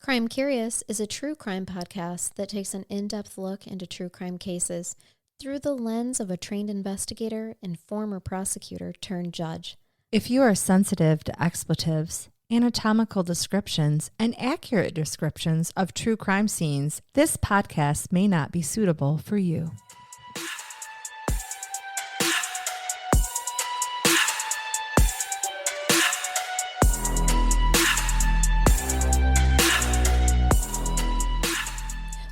Crime Curious is a true crime podcast that takes an in-depth look into true crime cases through the lens of a trained investigator and former prosecutor turned judge. If you are sensitive to expletives, anatomical descriptions, and accurate descriptions of true crime scenes, this podcast may not be suitable for you.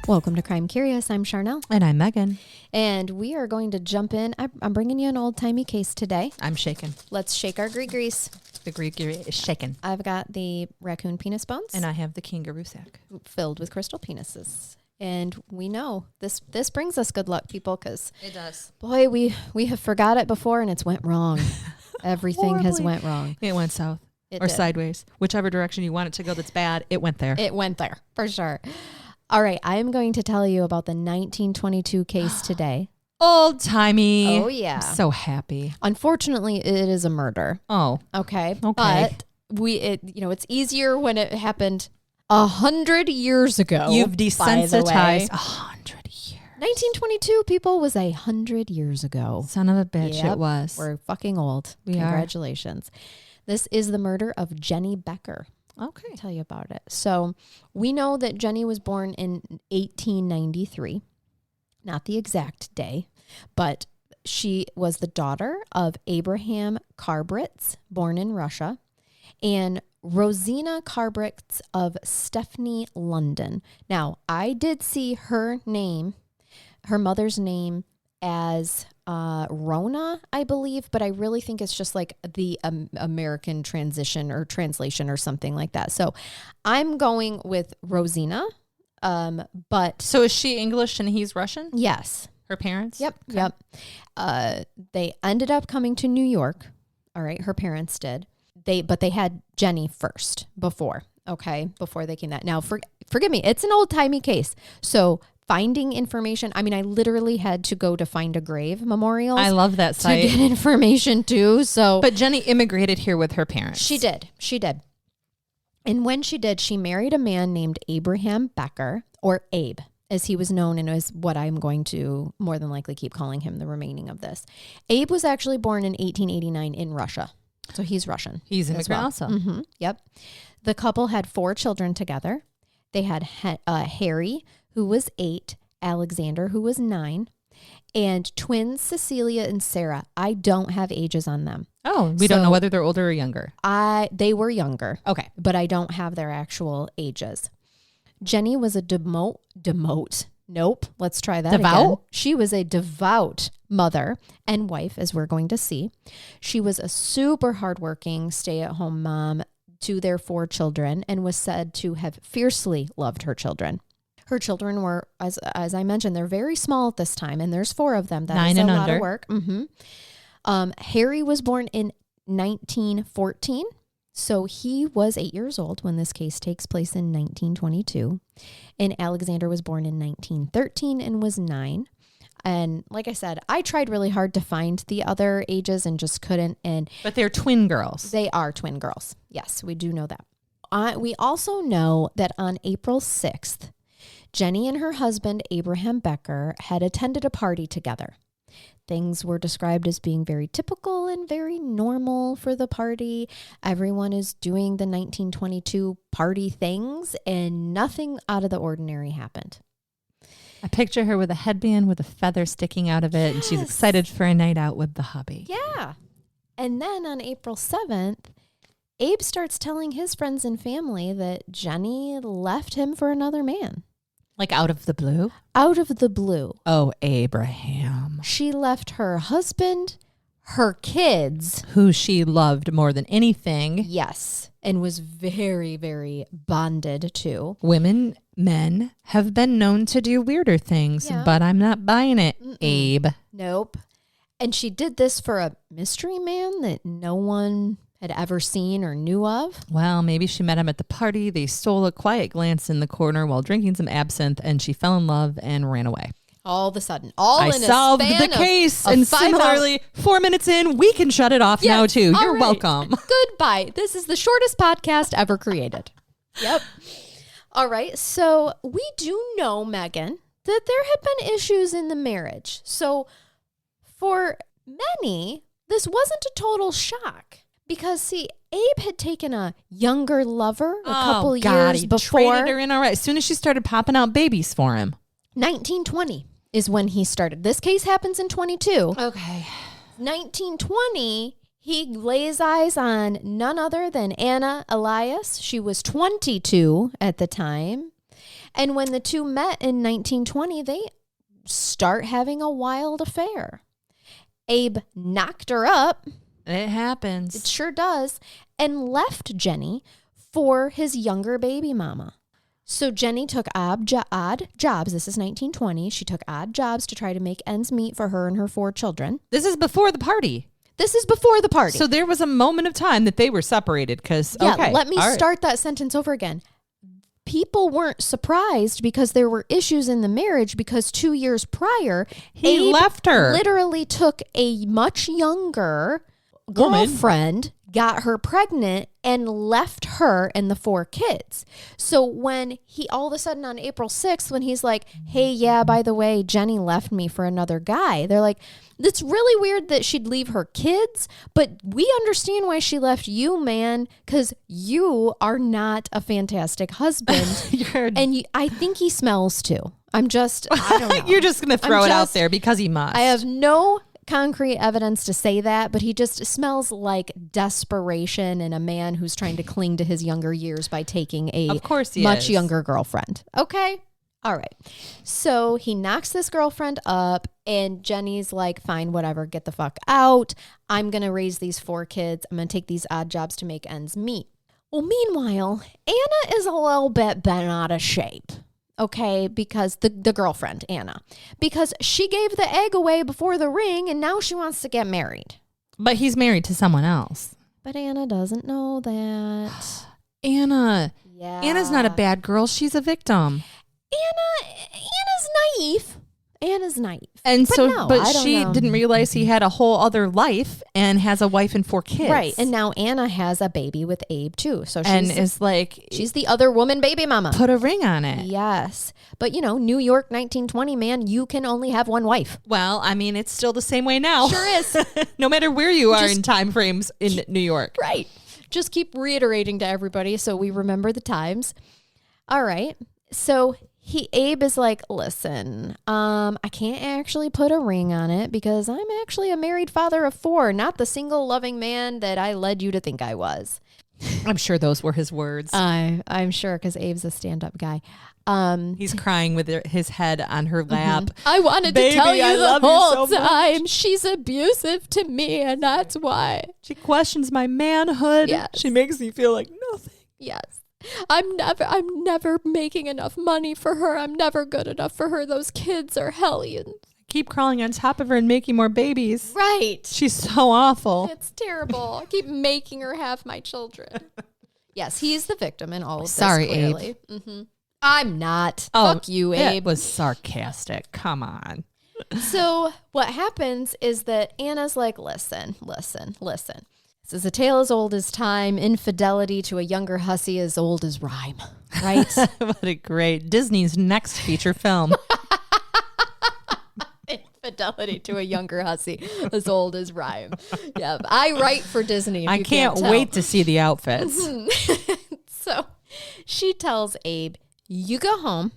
Welcome to Crime Curious. I'm Charnell. And I'm Megan. And we are going to jump in. I'm bringing you an old-timey case today. I'm shaking. Let's shake our grease. The Greek is shaking. I've got the raccoon penis bones. And I have the kangaroo sack. Filled with crystal penises. And we know this brings us good luck, people, because it does. Boy, we have forgot it before and it's went wrong. Everything has went wrong. It went south. It or did. Sideways. Whichever direction you want it to go that's bad, it went there. It went there, for sure. All right, I am going to tell you about the 1922 case today. Old timey. Oh, yeah. I'm so happy. Unfortunately, it is a murder. Oh. Okay. But it's easier when it happened 100 years ago. You've desensitized 100 years. 1922, people, was 100 years ago. Son of a bitch, Yep, it was. We're fucking old. Congratulations. This is the murder of Jennie Becker. Okay. I'll tell you about it. So we know that Jennie was born in 1893. Not the exact day, but she was the daughter of Abraham Karbritz, born in Russia, and Rosina Karbritz of Stepney, London. Now, I did see her name, her mother's name, as Rona, I believe, but I really think it's just like the American transition or translation or something like that. So I'm going with Rosina. But so is she English and he's Russian? Yes. Her parents? Yep. Okay. Yep. They ended up coming to New York. All right. Her parents did. But they had Jennie first before they came that. Now, forgive me. It's an old timey case. So finding information. I mean, I literally had to go to Find a Grave Memorials. I love that site. To get information too. So, but Jennie immigrated here with her parents. She did. And when she did, she married a man named Abraham Becker, or Abe, as he was known and is what I'm going to more than likely keep calling him the remaining of this. Abe was actually born in 1889 in Russia. So he's Russian. He's immigrant also. Mm-hmm. Yep. The couple had 4 children together. They had Harry, who was 8, Alexander, who was 9, and twins Cecilia and Sarah. I don't have ages on them. Oh, we don't know whether they're older or younger. They were younger. Okay. But I don't have their actual ages. Jennie was a Nope. Let's try that devout? Again. She was a devout mother and wife, as we're going to see. She was a super hardworking stay-at-home mom to their 4 children and was said to have fiercely loved her children. Her children were, as I mentioned, they're very small at this time, and there's 4 of them. That 9 is and a under. lot of work. Mm-hmm. Harry was born in 1914, so he was 8 years old when this case takes place in 1922. And Alexander was born in 1913 and was 9. And like I said, I tried really hard to find the other ages and just couldn't. But they're twin girls. They are twin girls. Yes, we do know that. We also know that on April 6th, Jennie and her husband, Abraham Becker, had attended a party together. Things were described as being very typical and very normal for the party. Everyone is doing the 1922 party things, and nothing out of the ordinary happened. I picture her with a headband with a feather sticking out of it, and she's excited for a night out with the hubby. Yeah. And then on April 7th, Abe starts telling his friends and family that Jennie left him for another man. Like out of the blue? Out of the blue. Oh, Abraham. She left her husband, her kids. Who she loved more than anything. Yes. And was very, very bonded to. Men have been known to do weirder things, but I'm not buying it, Abe. Nope. And she did this for a mystery man that no one had ever seen or knew of. Well, maybe she met him at the party. They stole a quiet glance in the corner while drinking some absinthe, and she fell in love and ran away. All of a sudden. I solved the case. And similarly, 4 minutes in, we can shut it off now, too. You're welcome. Goodbye. This is the shortest podcast ever created. Yep. All right. So we do know, Megan, that there had been issues in the marriage. So for many, this wasn't a total shock because, see, Abe had taken a younger lover a couple years before. Traded her in already. As soon as she started popping out babies for him. 1920 is when he started. This case happens in 22. Okay. 1920, he lays eyes on none other than Anna Elias. She was 22 at the time. And when the two met in 1920, they start having a wild affair. Abe knocked her up. It happens. It sure does. And left Jennie for his younger baby mama. So Jennie took odd jobs. This is 1920. She took odd jobs to try to make ends meet for her and her 4 children. This is before the party. This is before the party. So there was a moment of time that they were separated because, let me start that sentence over again. People weren't surprised because there were issues in the marriage because 2 years prior, he Abe left her. Literally took a much younger girlfriend, got her pregnant, and left her and the 4 kids. So when he all of a sudden on April 6th, when he's like, hey, yeah, by the way, Jennie left me for another guy. They're like, it's really weird that she'd leave her kids, but we understand why she left you, man, because you are not a fantastic husband. I think he smells too. I don't know. You're just going to throw it out there because he must. I have no concrete evidence to say that, but he just smells like desperation and a man who's trying to cling to his younger years by taking a much younger girlfriend. Okay. All right. So he knocks this girlfriend up and Jennie's like, fine, whatever, get the fuck out. I'm going to raise these 4 kids. I'm going to take these odd jobs to make ends meet. Well, meanwhile, Anna is a little bit bent out of shape. Okay, because the girlfriend, Anna, because she gave the egg away before the ring and now she wants to get married. But he's married to someone else. But Anna doesn't know that. Anna. Yeah. Anna's not a bad girl. She's a victim. Anna's naive. And but she know. didn't realize he had a whole other life and has a wife and 4 kids. Right. And now Anna has a baby with Abe too. So she's the other woman baby mama. Put a ring on it. Yes. But New York 1920, man, you can only have one wife. Well, I mean, it's still the same way now. Sure is. No matter where you are in time frames in New York. Right. Just keep reiterating to everybody so we remember the times. All right. So Abe is like, listen, I can't actually put a ring on it because I'm actually a married father of 4, not the single loving man that I led you to think I was. I'm sure those were his words. I'm sure because Abe's a stand-up guy. He's crying with his head on her lap. Mm-hmm. I wanted to tell you the whole time. She's abusive to me, and that's why. She questions my manhood. Yes. She makes me feel like nothing. Yes. I'm never making enough money for her. I'm never good enough for her. Those kids are hellions. Keep crawling on top of her and making more babies. Right. She's so awful. It's terrible. I keep making her have my children. Yes, he's the victim in all of this. Sorry, clearly. Abe. Mm-hmm. I'm not. Oh, fuck you, Abe. It was sarcastic. Come on. So what happens is that Anna's like, listen. This is a tale as old as time. Infidelity to a younger hussy as old as rhyme. Right? What a great Disney's next feature film. Infidelity to a younger hussy as old as rhyme. Yeah, I write for Disney. I can't wait to see the outfits. So she tells Abe, you go home,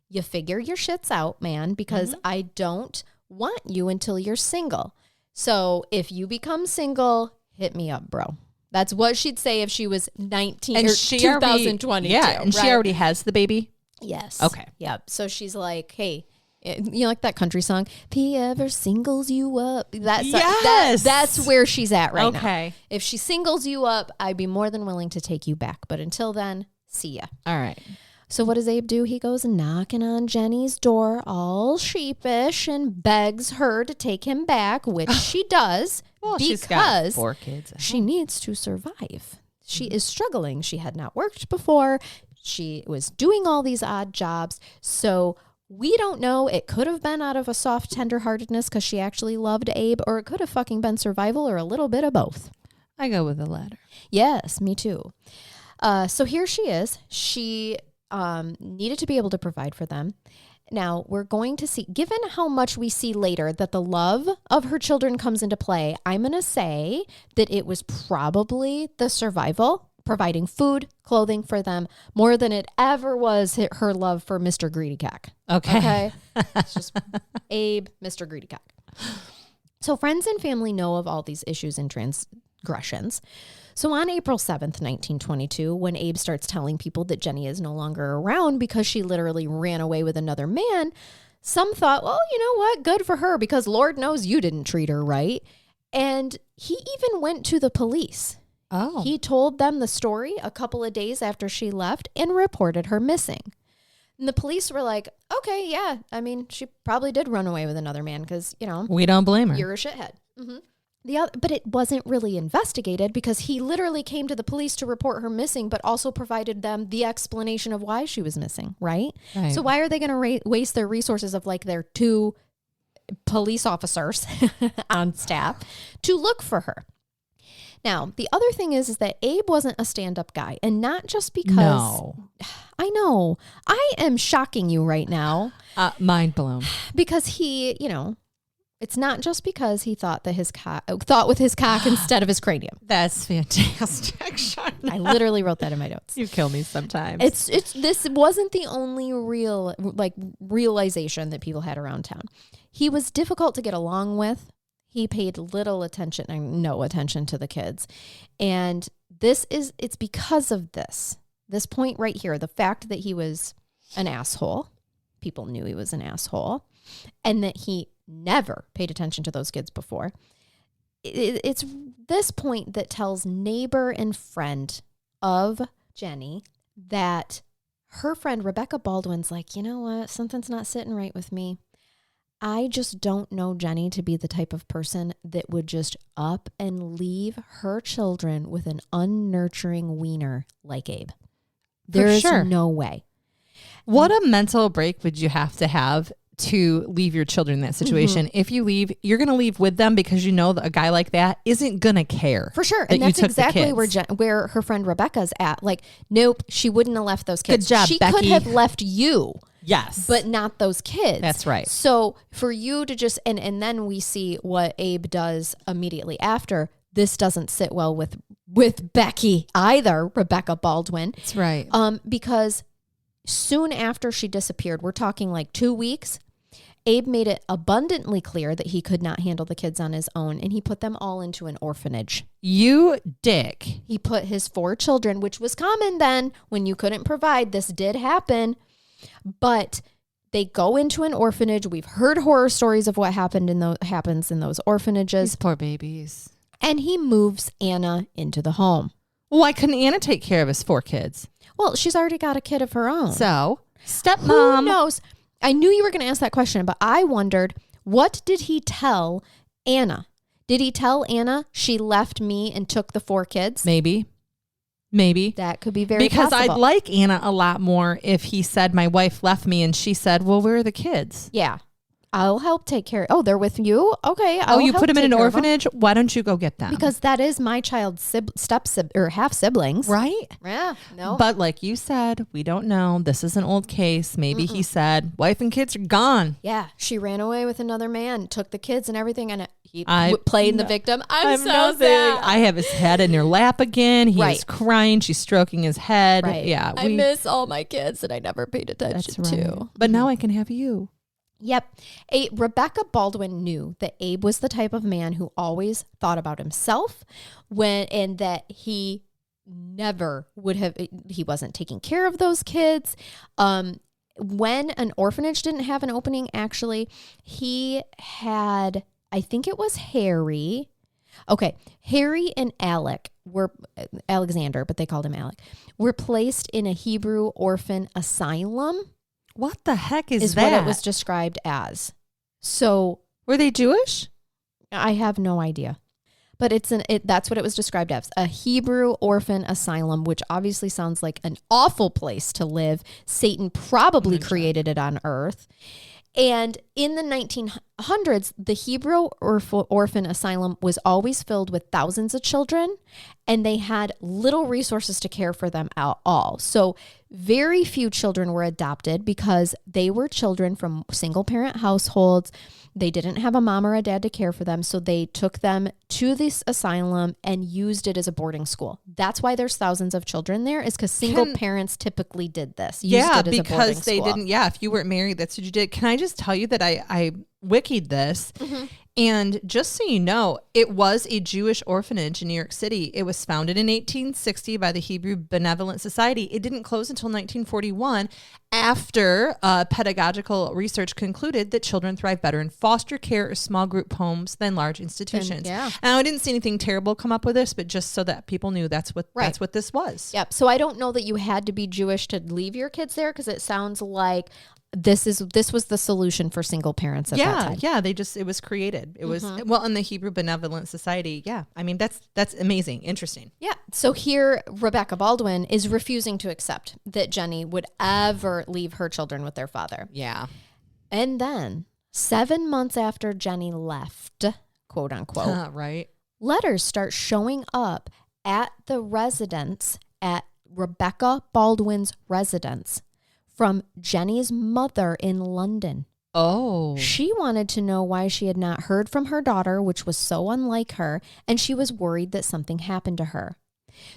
you figure your shits out, man, because I don't want you until you're single. So if you become single, hit me up, bro. That's what she'd say if she was 19 and or 2022. Yeah, and she already has the baby? Yes. Okay. Yeah. So she's like, hey, like that country song, if he ever singles you up. That's where she's at right now. Okay. If she singles you up, I'd be more than willing to take you back. But until then, see ya. All right. So what does Abe do? He goes knocking on Jennie's door all sheepish and begs her to take him back, which she does. Well, because she's got 4 kids. She needs to survive. She is struggling. She had not worked before. She was doing all these odd jobs. So we don't know. It could have been out of a soft tenderheartedness because she actually loved Abe, or it could have fucking been survival, or a little bit of both. I go with the latter. Yes, me too. So here she is. She needed to be able to provide for them. Now, we're going to see, given how much we see later that the love of her children comes into play, I'm going to say that it was probably the survival, providing food, clothing for them, more than it ever was her love for Mr. Greedy Cock. Okay? It's just Abe, Mr. Greedy Cock. So friends and family know of all these issues and transgressions. So on April 7th, 1922, when Abe starts telling people that Jennie is no longer around because she literally ran away with another man, some thought, well, you know what? Good for her, because Lord knows you didn't treat her right. And he even went to the police. Oh. He told them the story a couple of days after she left and reported her missing. And the police were like, okay, yeah, I mean, she probably did run away with another man because, you know. We don't blame her. You're a shithead. Mm-hmm. But it wasn't really investigated because he literally came to the police to report her missing, but also provided them the explanation of why she was missing, right? So why are they going to waste their resources of like their 2 police officers on staff to look for her? Now, the other thing is that Abe wasn't a stand-up guy, and not just because... No. I know. I am shocking you right now. Mind blown. Because he, you know... It's not just because he thought with his cock instead of his cranium. That's fantastic, Charnell. I literally wrote that in my notes. You kill me sometimes. This wasn't the only realization that people had around town. He was difficult to get along with. He paid little attention and no attention to the kids. And it's because of this point right here, the fact that he was an asshole. People knew he was an asshole, and that he never paid attention to those kids before. It's this point that tells neighbor and friend of Jennie that her friend Rebecca Baldwin's like, you know what? Something's not sitting right with me. I just don't know Jennie to be the type of person that would just up and leave her children with an unnurturing wiener like Abe. There's no way. What a mental break would you have to leave your children in that situation? Mm-hmm. If you leave, you're going to leave with them because you know that a guy like that isn't going to care. For sure. And that's exactly where her friend Rebecca's at. Like, nope, she wouldn't have left those kids. Good job, she Becky. could have left you. Yes. But not those kids. That's right. So for you to just, and then we see what Abe does immediately after. This doesn't sit well with Becky either, Rebecca Baldwin. That's right. Because soon after she disappeared, we're talking like 2 weeks, Abe made it abundantly clear that he could not handle the kids on his own, and he put them all into an orphanage. You dick. He put his 4 children, which was common then when you couldn't provide. This did happen, but they go into an orphanage. We've heard horror stories of what happens in those orphanages. These poor babies. And he moves Anna into the home. Why couldn't Anna take care of his 4 kids? Well, she's already got a kid of her own. So, stepmom. Who knows? I knew you were going to ask that question, but I wondered, what did he tell Anna? Did he tell Anna she left me and took the 4 kids? Maybe. That could be very because possible. I'd like Anna a lot more if he said, my wife left me, and she said, well, where are the kids? Yeah. I'll help take care. Oh, they're with you? Okay. You put them in an orphanage? Why don't you go get them? Because that is my child's half siblings. Right? Yeah. No. But like you said, we don't know. This is an old case. Maybe he said, wife and kids are gone. Yeah. She ran away with another man, took the kids and everything, and he played the victim. I'm so sad. I have his head in your lap again. He's crying. She's stroking his head. Right. Yeah. I miss all my kids that I never paid attention to. But now I can have you. Yep. Rebecca Baldwin knew that Abe was the type of man who always thought about himself and that he never he wasn't taking care of those kids. When an orphanage didn't have an opening, actually, he had, I think it was Harry. Okay. Harry and Alexander, but they called him Alec, were placed in a Hebrew orphan asylum. What the heck is that? What it was described as. So were they Jewish? I have no idea. But that's what it was described as. A Hebrew orphan asylum, which obviously sounds like an awful place to live. Satan probably created it on earth. And in the 1900s, the Hebrew orphan asylum was always filled with thousands of children. and they had little resources to care for them at all. So very few children were adopted because they were children from single parent households. They didn't have a mom or a dad to care for them, so they took them to this asylum and used it as a boarding school. That's why there's thousands of children there, is because single parents typically did this. Yeah, because they didn't. Yeah, if you weren't married, that's what you did. Can I just tell you that I wikied this? Mm-hmm. And just so you know, it was a Jewish orphanage in New York City. It was founded in 1860 by the Hebrew Benevolent Society. It didn't close until 1941 after pedagogical research concluded that children thrive better in foster care or small group homes than large institutions. And I didn't see anything terrible come up with this, but just so that people knew that's what this was. Yep. So I don't know that you had to be Jewish to leave your kids there, because it sounds like this was the solution for single parents at that time. Yeah, it was created. It was in the Hebrew Benevolent Society. Yeah. I mean, that's amazing. Interesting. Yeah. So here Rebecca Baldwin is refusing to accept that Jennie would ever leave her children with their father. Yeah. And then 7 months after Jennie left, quote unquote, right, letters start showing up at the residence, at Rebecca Baldwin's residence, from Jennie's mother in London. Oh. She wanted to know why she had not heard from her daughter, which was so unlike her, and she was worried that something happened to her.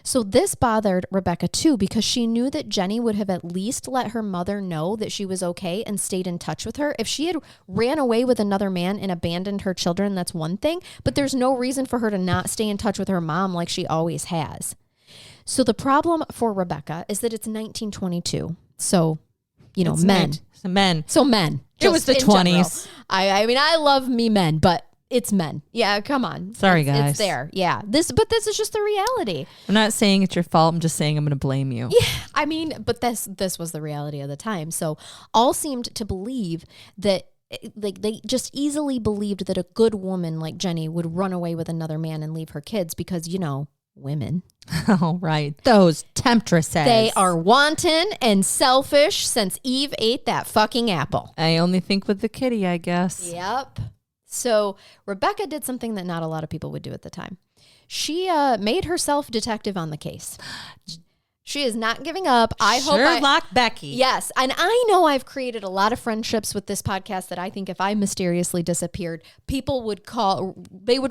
So this bothered Rebecca too, because she knew that Jennie would have at least let her mother know that she was okay and stayed in touch with her. If she had ran away with another man and abandoned her children, that's one thing, but there's no reason for her to not stay in touch with her mom like she always has. So the problem for Rebecca is that it's 1922. So men. So men. It was the 20s. I mean, I love me men, but it's men. Yeah, come on. Sorry, guys. It's there. Yeah. This is just the reality. I'm not saying it's your fault. I'm just saying I'm going to blame you. Yeah. I mean, but this was the reality of the time. So all seemed to believe that, like, they just easily believed that a good woman like Jennie would run away with another man and leave her kids because, women. Oh, right. Those temptresses. They are wanton and selfish since Eve ate that fucking apple. I only think with the kitty, I guess. Yep. So Rebecca did something that not a lot of people would do at the time. She made herself detective on the case. She is not giving up. Sherlock Becky. Yes. And I know I've created a lot of friendships with this podcast that I think if I mysteriously disappeared, people would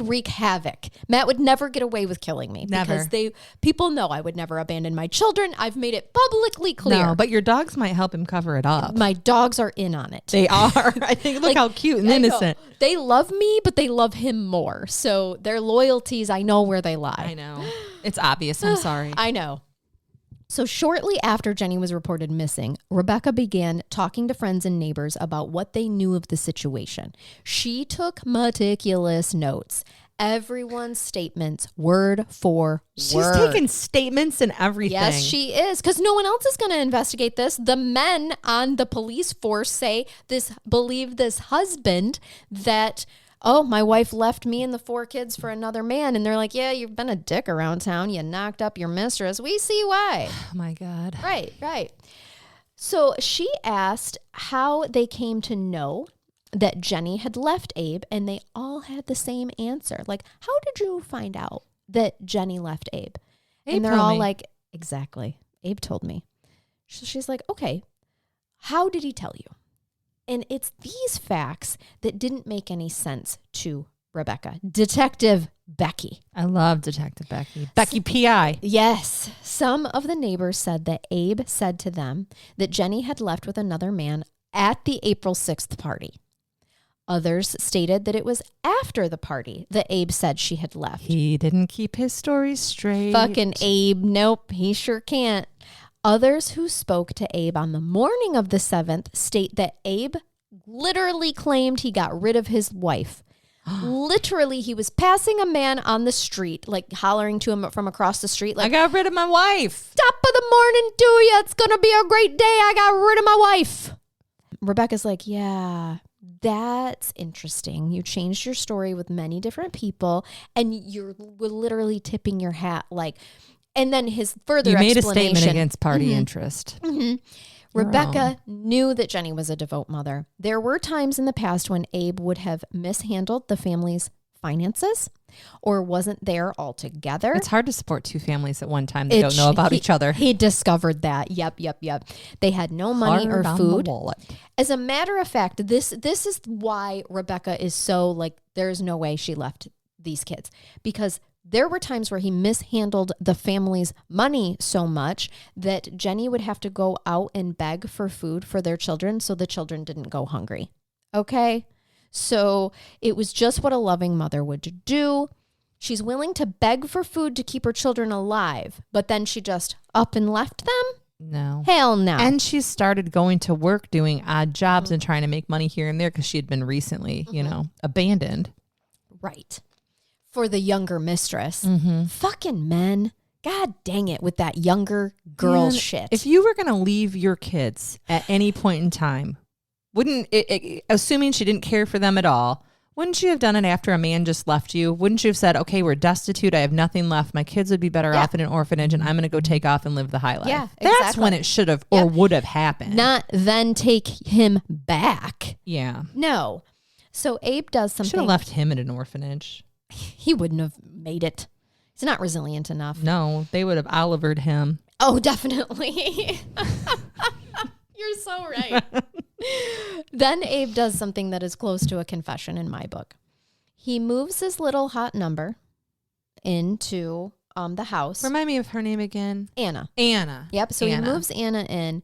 wreak havoc. Matt would never get away with killing me. Never. Because people know I would never abandon my children. I've made it publicly clear. No, but your dogs might help him cover it up. My dogs are in on it. They are. I think, look how cute and innocent. They love me, but they love him more. So their loyalties, I know where they lie. I know. It's obvious. I'm sorry. I know. So shortly after Jennie was reported missing, Rebecca began talking to friends and neighbors about what they knew of the situation. She took meticulous notes. Everyone's statements, word for word. She's taking statements and everything. Yes, she is, because no one else is going to investigate this. The men on the police force believe this husband that, oh, my wife left me and the 4 kids for another man. And they're like, yeah, you've been a dick around town. You knocked up your mistress. We see why. Oh, my God. Right. So she asked how they came to know that Jennie had left Abe, and they all had the same answer. Like, how did you find out that Jennie left Abe? And they're all like, exactly. Abe told me. So she's like, okay, how did he tell you? And it's these facts that didn't make any sense to Rebecca. Detective Becky. I love Detective Becky. Becky P.I. Yes. Some of the neighbors said that Abe said to them that Jennie had left with another man at the April 6th party. Others stated that it was after the party that Abe said she had left. He didn't keep his stories straight. Fucking Abe. Nope, he sure can't. Others who spoke to Abe on the morning of the 7th state that Abe literally claimed he got rid of his wife. Literally, he was passing a man on the street, like hollering to him from across the street. Like, I got rid of my wife. Top of the morning to you. It's going to be a great day. I got rid of my wife. Rebecca's like, yeah, that's interesting. You changed your story with many different people, and you're literally tipping your hat. Like, and then his further explanation. You made a statement against party interest. Mm-hmm. Rebecca knew that Jennie was a devout mother. There were times in the past when Abe would have mishandled the family's finances or wasn't there altogether. It's hard to support two families at one time that don't know about each other. He discovered that. Yep. They had no money or food. As a matter of fact, this is why Rebecca is so like, there's no way she left these kids, because there were times where he mishandled the family's money so much that Jennie would have to go out and beg for food for their children so the children didn't go hungry. Okay? So it was just what a loving mother would do. She's willing to beg for food to keep her children alive, but then she just up and left them? No. Hell no. And she started going to work, doing odd jobs and trying to make money here and there because she had been recently, abandoned. Right. For the younger mistress. Fucking men. God dang it with that younger girl shit. If you were going to leave your kids at any point in time, wouldn't assuming she didn't care for them at all, wouldn't you have done it after a man just left you? Wouldn't you have said, okay, we're destitute, I have nothing left, my kids would be better off in an orphanage, and I'm going to go take off and live the high life? Yeah, That's when it should have or would have happened. Not then take him back. Yeah. No. So Abe does something. Should have left him in an orphanage. He wouldn't have made it. He's not resilient enough. No, they would have Olivered him. Oh, definitely. You're so right. Then Abe does something that is close to a confession in my book. He moves his little hot number into the house. Remind me of her name again. Anna. Yep. So he moves Anna in,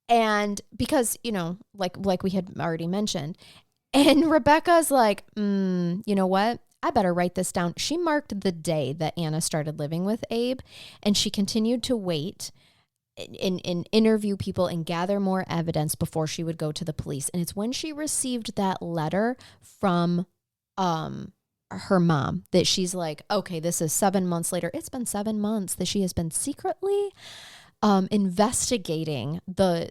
and because, like we had already mentioned, and Rebecca's like, you know what? I better write this down. She marked the day that Anna started living with Abe, and she continued to wait and interview people and gather more evidence before she would go to the police. And it's when she received that letter from her mom that she's like, okay, this is 7 months later. It's been 7 months that she has been secretly investigating the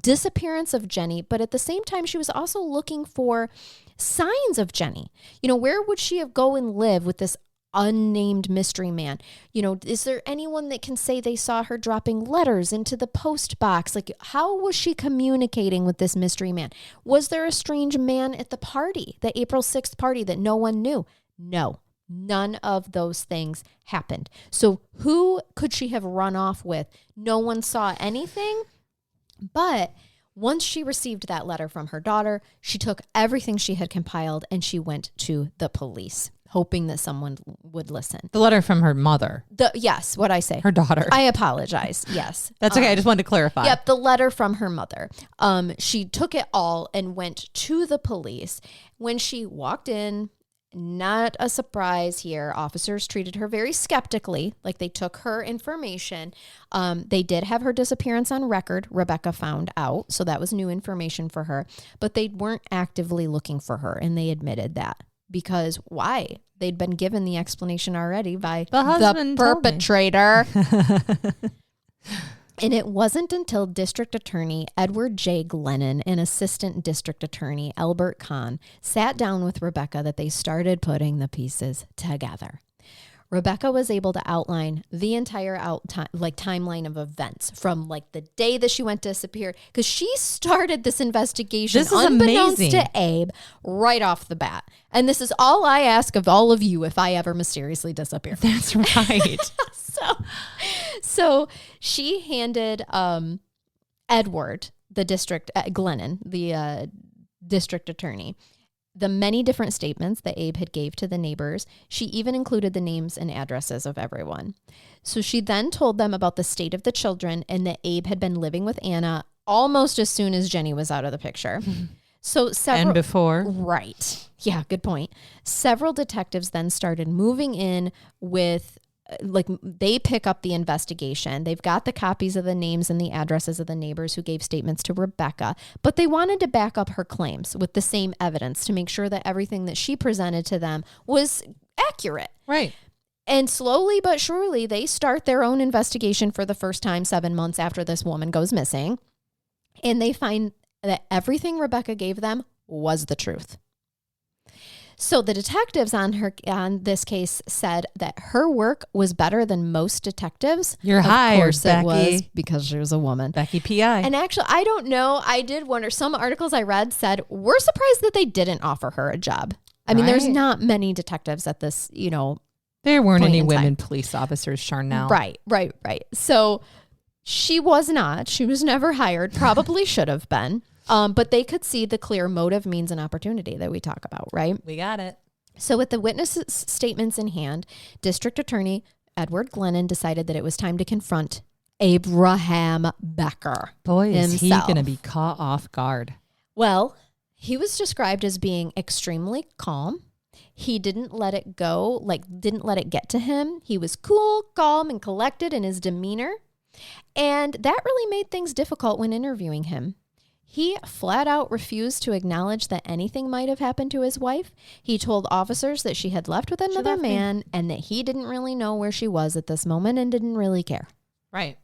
disappearance of Jennie, but at the same time, she was also looking for signs of Jennie. Where would she have go and live with this unnamed mystery man? Is there anyone that can say they saw her dropping letters into the post box? Like, how was she communicating with this mystery man? Was there a strange man at the party, the April 6th party that no one knew? No, none of those things happened. So who could she have run off with? No one saw anything. But once she received that letter from her daughter, she took everything she had compiled and she went to the police, hoping that someone would listen. The letter from her mother. Yes, what'd I say? Her daughter. I apologize. Yes. That's okay. I just wanted to clarify. Yep, the letter from her mother. She took it all and went to the police. When she walked in, not a surprise here, officers treated her very skeptically, like they took her information. They did have her disappearance on record, Rebecca found out, so that was new information for her, but they weren't actively looking for her, and they admitted that. Because why? They'd been given the explanation already by the perpetrator. And it wasn't until District Attorney Edward J. Glennon and Assistant District Attorney Albert Kahn sat down with Rebecca that they started putting the pieces together. Rebecca was able to outline the entire timeline of events from the day that she went disappear, because she started this investigation unbeknownst to Abe right off the bat. And this is all I ask of all of you if I ever mysteriously disappear. That's right. So she handed Edward, Glennon, the district attorney, the many different statements that Abe had gave to the neighbors. She even included the names and addresses of everyone. So she then told them about the state of the children and that Abe had been living with Anna almost as soon as Jennie was out of the picture. So and before. Right. Yeah, good point. Several detectives then started moving in with they pick up the investigation. They've got the copies of the names and the addresses of the neighbors who gave statements to Rebecca, but they wanted to back up her claims with the same evidence to make sure that everything that she presented to them was accurate. Right. And slowly but surely, they start their own investigation for the first time 7 months after this woman goes missing. And they find that everything Rebecca gave them was the truth. So the detectives on this case said that her work was better than most detectives. You're hired, Of course Becky. It was, because she was a woman. Becky P.I. And actually, I don't know. I did wonder. Some articles I read said, we're surprised that they didn't offer her a job. I mean, there's not many detectives at this, there weren't any women police officers, Charnell. Right. So she was not. She was never hired. Probably should have been. But they could see the clear motive, means, and opportunity that we talk about, right? We got it. So with the witnesses' statements in hand, District Attorney Edward Glennon decided that it was time to confront Abraham Becker. Boy, is he going to be caught off guard. Well, he was described as being extremely calm. He didn't let it go, didn't let it get to him. He was cool, calm, and collected in his demeanor. And that really made things difficult when interviewing him. He flat out refused to acknowledge that anything might have happened to his wife. He told officers that she had left with another man and that he didn't really know where she was at this moment and didn't really care. Right.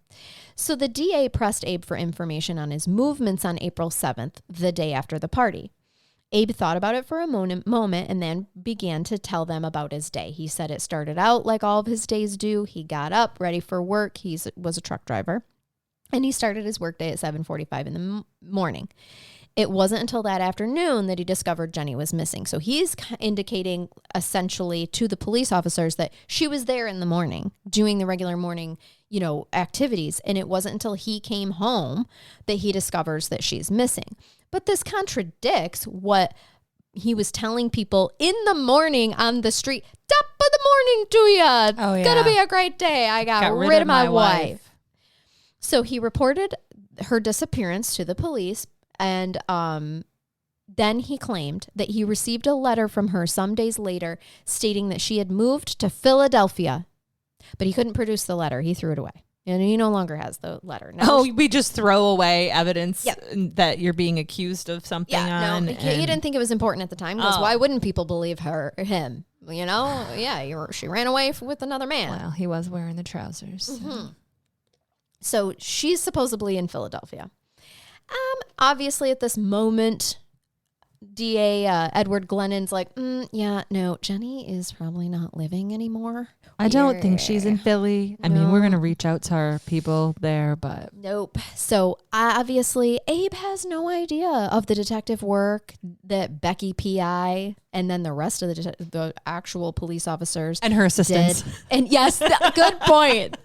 So the DA pressed Abe for information on his movements on April 7th, the day after the party. Abe thought about it for a moment and then began to tell them about his day. He said it started out like all of his days do. He got up, ready for work. He was a truck driver. And he started his workday at 7:45 in the morning. It wasn't until that afternoon that he discovered Jennie was missing. So he's indicating essentially to the police officers that she was there in the morning doing the regular morning, activities. And it wasn't until he came home that he discovers that she's missing. But this contradicts what he was telling people in the morning on the street. Top of the morning to ya. Oh, yeah. Gonna be a great day. I got rid of my wife. So he reported her disappearance to the police, and then he claimed that he received a letter from her some days later stating that she had moved to Philadelphia, but he couldn't produce the letter. He threw it away, and he no longer has the letter. Now, we just throw away evidence that you're being accused of something on. No, he didn't think it was important at the time, because why wouldn't people believe him? She ran away with another man. Well, he was wearing the trousers. Mm-hmm. So she's supposedly in Philadelphia. Obviously, at this moment, DA Edward Glennon's like, no, Jennie is probably not living anymore. I don't think she's in Philly. I mean, we're going to reach out to our people there, but... Nope. So obviously, Abe has no idea of the detective work that Becky P.I. and then the rest of the actual police officers and her assistants. Did. And yes, good point.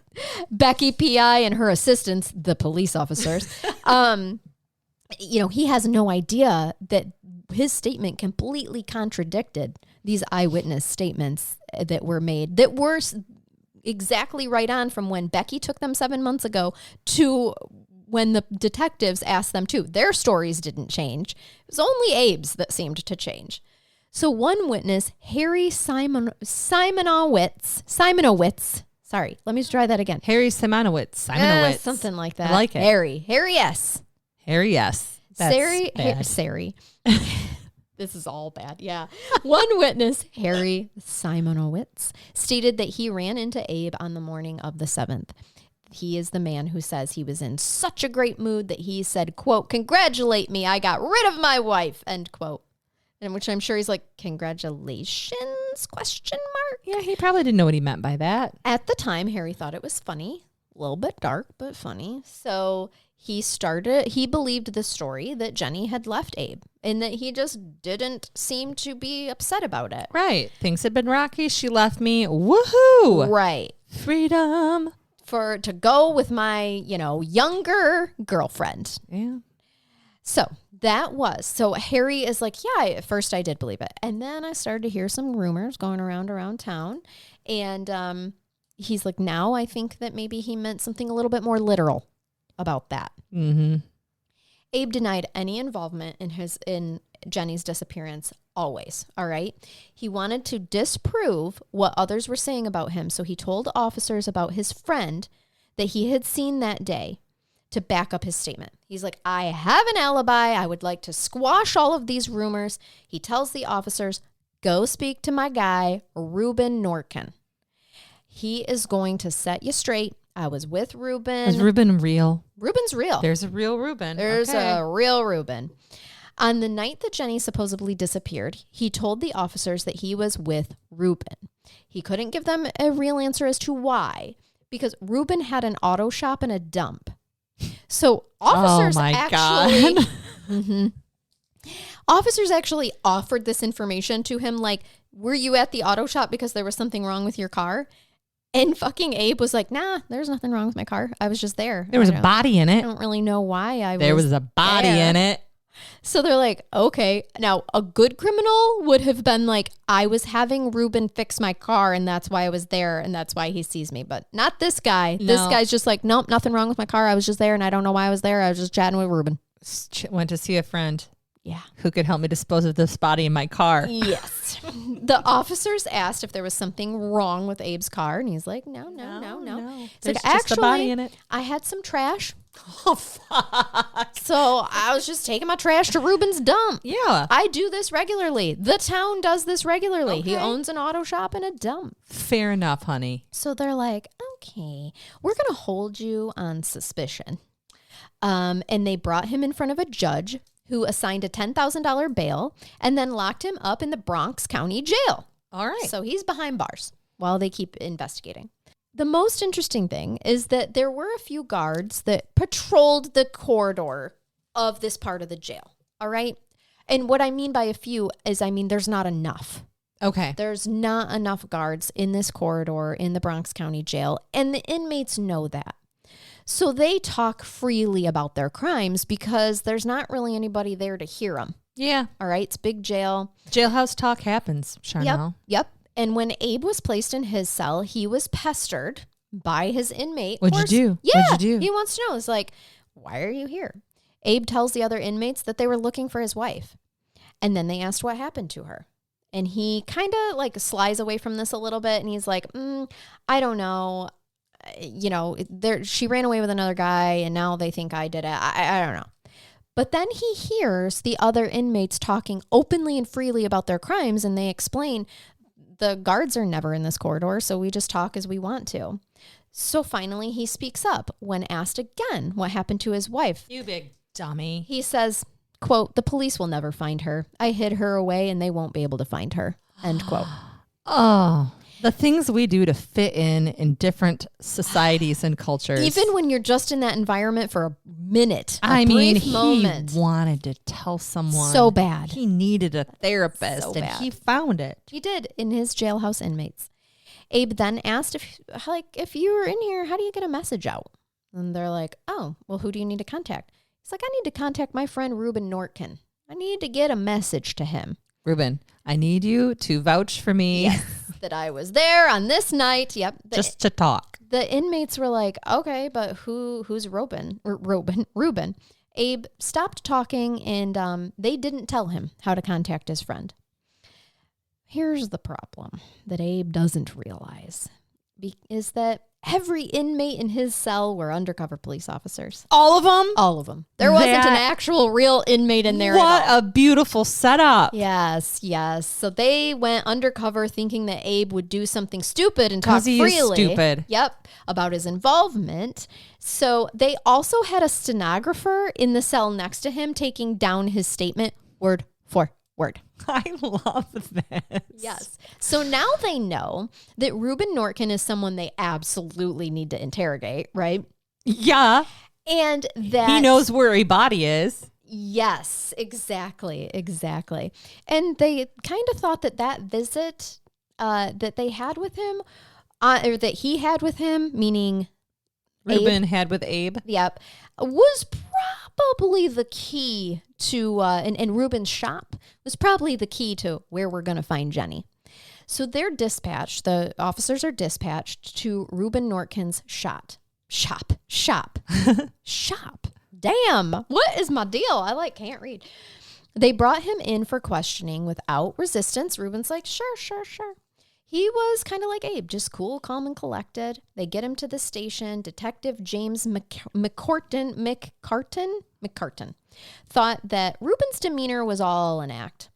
Becky P.I. and her assistants, the police officers, he has no idea that his statement completely contradicted these eyewitness statements that were made that were exactly right on from when Becky took them 7 months ago to when the detectives asked them to. Their stories didn't change. It was only Abe's that seemed to change. So one witness, Harry Simonowitz. Sorry, let me try that again. Harry Simonowitz. Something like that. I like it. Harry S. That's Sari. This is all bad. Yeah. One witness, Harry Simonowitz, stated that he ran into Abe on the morning of the 7th. He is the man who says he was in such a great mood that he said, quote, "Congratulate me. I got rid of my wife," end quote. In which I'm sure he's like, "Congratulations?" ? Yeah, he probably didn't know what he meant by that. At the time, Harry thought it was funny, a little bit dark, but funny. So he believed the story that Jennie had left Abe and that he just didn't seem to be upset about it. Right. Things had been rocky. She left me. Woohoo. Right. Freedom. To go with my, younger girlfriend. Yeah. So Harry is like, yeah, at first I did believe it. And then I started to hear some rumors going around town. And he's like, now I think that maybe he meant something a little bit more literal about that. Mm-hmm. Abe denied any involvement in Jennie's disappearance always. All right. He wanted to disprove what others were saying about him. So he told officers about his friend that he had seen that day to back up his statement. He's like, I have an alibi. I would like to squash all of these rumors. He tells the officers, go speak to my guy, Reuben Norkin. He is going to set you straight. I was with Reuben. Is Reuben real? Reuben's real. There's a real Reuben. There's a real Reuben. On the night that Jennie supposedly disappeared, he told the officers that he was with Reuben. He couldn't give them a real answer as to why, because Reuben had an auto shop and a dump. So officers Officers actually offered this information to him, like, were you at the auto shop because there was something wrong with your car? And fucking Abe was like, nah, there's nothing wrong with my car. I was just there. There was a body in it. I don't really know why there was a body there. in it. So they're like, okay. Now, a good criminal would have been like, I was having Ruben fix my car, and that's why I was there, and that's why he sees me. But not this guy. No. This guy's just like, nope, nothing wrong with my car. I was just there, and I don't know why I was there. I was just chatting with Ruben. Went to see a friend. Yeah. Who could help me dispose of this body in my car? Yes. The officers asked if there was something wrong with Abe's car, and he's like, no. It's There's like, just actually, a body in it. I had some trash. Oh, fuck. So I was just taking my trash to Ruben's dump. Yeah. I do this regularly. The town does this regularly. Okay. He owns an auto shop and a dump. Fair enough, honey. So they're like, okay, we're going to hold you on suspicion. And they brought him in front of a judge who assigned a $10,000 bail and then locked him up in the Bronx County Jail. All right. So he's behind bars while they keep investigating. The most interesting thing is that there were a few guards that patrolled the corridor of this part of the jail. All right. And what I mean by a few is, there's not enough. Okay. There's not enough guards in this corridor in the Bronx County Jail. And the inmates know that. So they talk freely about their crimes because there's not really anybody there to hear them. Yeah. All right. It's big jail. Jailhouse talk happens, Charnell. Yep. And when Abe was placed in his cell, he was pestered by his inmate. What'd you do? Yeah. What'd you do? He wants to know. It's like, why are you here? Abe tells the other inmates that they were looking for his wife. And then they asked what happened to her. And he kind of like slides away from this a little bit. And he's like, I don't know. She ran away with another guy and now they think I did it. I don't know. But then he hears the other inmates talking openly and freely about their crimes. And they explain the guards are never in this corridor. So we just talk as we want to. So finally he speaks up when asked again what happened to his wife. You big dummy. He says, quote, the police will never find her. I hid her away and they won't be able to find her. End quote. Oh, the things we do to fit in different societies and cultures. Even when you're just in that environment for a minute, he moment. wanted to tell someone. So bad. He needed a therapist So and bad. he found it. He did in his jailhouse inmates. Abe then asked if you were in here, how do you get a message out? And they're like, oh, well, who do you need to contact? He's like, I need to contact my friend Ruben Nortkin. I need to get a message to him. Ruben, I need you to vouch for me. Yes, that I was there on this night. Yep. Just to talk. The inmates were like, okay, but who's Ruben? Ruben. Abe stopped talking and they didn't tell him how to contact his friend. Here's the problem that Abe doesn't realize is that every inmate in his cell were undercover police officers. All of them? All of them. There wasn't an actual real inmate in there What at all. a beautiful setup. Yes. So they went undercover thinking that Abe would do something stupid and talk freely. Is stupid. Yep. About his involvement. So they also had a stenographer in the cell next to him taking down his statement word for word. I love this. Yes. So now they know that Ruben Nortkin is someone they absolutely need to interrogate, right? Yeah. And that he knows where a body is. Yes, exactly. And they kind of thought that visit that they had with him, or that he had with him, meaning Ruben had with Abe. Yep. Was probably the key to, and Ruben's shop was probably the key to where we're going to find Jenny. So they're dispatched, the officers are dispatched to Ruben Nortkin's shop. Damn, what is my deal? I can't read. They brought him in for questioning without resistance. Ruben's like, sure. He was kind of like Abe, just cool, calm, and collected. They get him to the station. Detective James McCartan thought that Ruben's demeanor was all an act.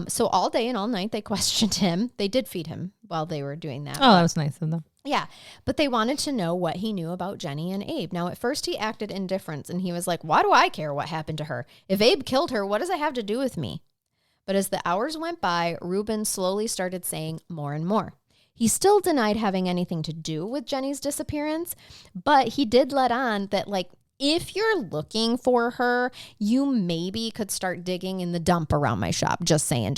So all day and all night they questioned him. They did feed him while they were doing that. Oh, that was nice of them. Yeah, but they wanted to know what he knew about Jenny and Abe. Now, at first he acted indifferent, and he was like, why do I care what happened to her? If Abe killed her, what does it have to do with me? But as the hours went by, Ruben slowly started saying more and more. He still denied having anything to do with Jenny's disappearance, but he did let on that, if you're looking for her, you maybe could start digging in the dump around my shop. Just saying.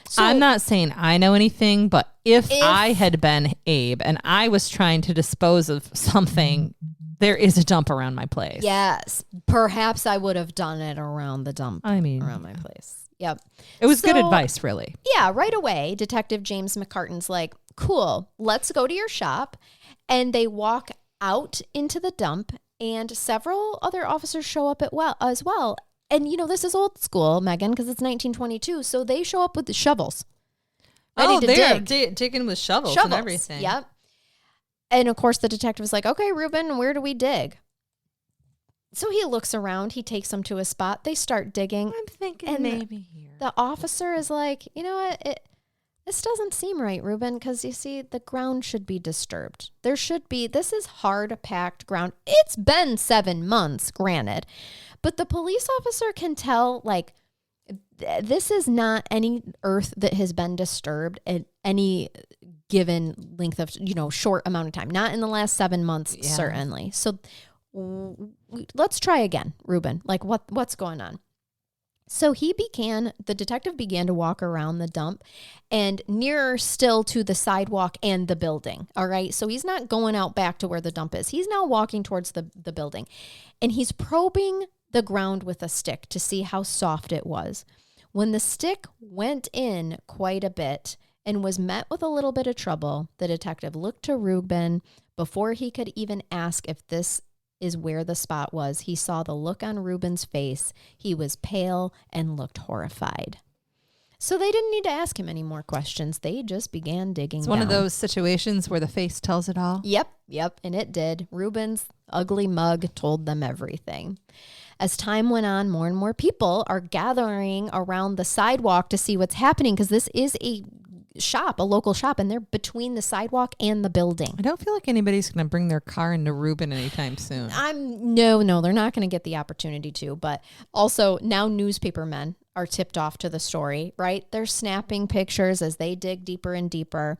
So, I'm not saying I know anything, but if I had been Abe and I was trying to dispose of something, there is a dump around my place. Yes. Perhaps I would have done it around the dump around my place. Yep. It was good advice, really. Yeah, right away, Detective James McCartan's like, cool, let's go to your shop. And they walk out into the dump, and several other officers show up as well. And, this is old school, Megan, because it's 1922. So they show up with the shovels. They're digging with shovels and everything. Yep. And, of course, the detective is like, okay, Reuben, where do we dig? So he looks around. He takes them to a spot. They start digging. I'm thinking maybe here. The officer is like, you know what? This doesn't seem right, Reuben, because you see, the ground should be disturbed. This is hard-packed ground. It's been 7 months, granted. But the police officer can tell, like, this is not any earth that has been disturbed at any given length of, short amount of time. Not in the last 7 months, certainly. So let's try again, Reuben. Like, what's going on? So the detective began to walk around the dump and nearer still to the sidewalk and the building. All right. So he's not going out back to where the dump is. He's now walking towards the building, and he's probing the ground with a stick to see how soft it was. When the stick went in quite a bit and was met with a little bit of trouble, the detective looked to Reuben before he could even ask if this is where the spot was. He saw the look on Reuben's face. He was pale and looked horrified. So they didn't need to ask him any more questions. They just began digging down. It's one of those situations where the face tells it all. Yep. And it did. Reuben's ugly mug told them everything. As time went on, more and more people are gathering around the sidewalk to see what's happening, because this is a local shop, and they're between the sidewalk and the building. I don't feel like anybody's going to bring their car into Reuben anytime soon. No, they're not going to get the opportunity to. But also now newspaper men are tipped off to the story, right? They're snapping pictures as they dig deeper and deeper.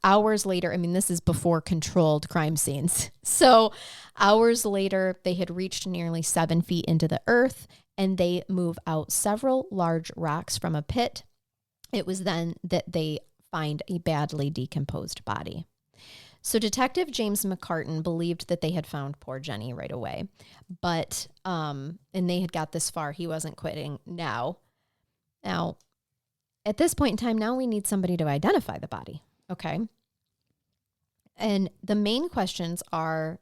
Hours later, this is before controlled crime scenes. So hours later, they had reached nearly 7 feet into the earth, and they move out several large rocks from a pit. It was then that they find a badly decomposed body. So Detective James McCartan believed that they had found poor Jennie right away, but and they had got this far. He wasn't quitting. Now, at this point in time, now we need somebody to identify the body. Okay. And the main questions are,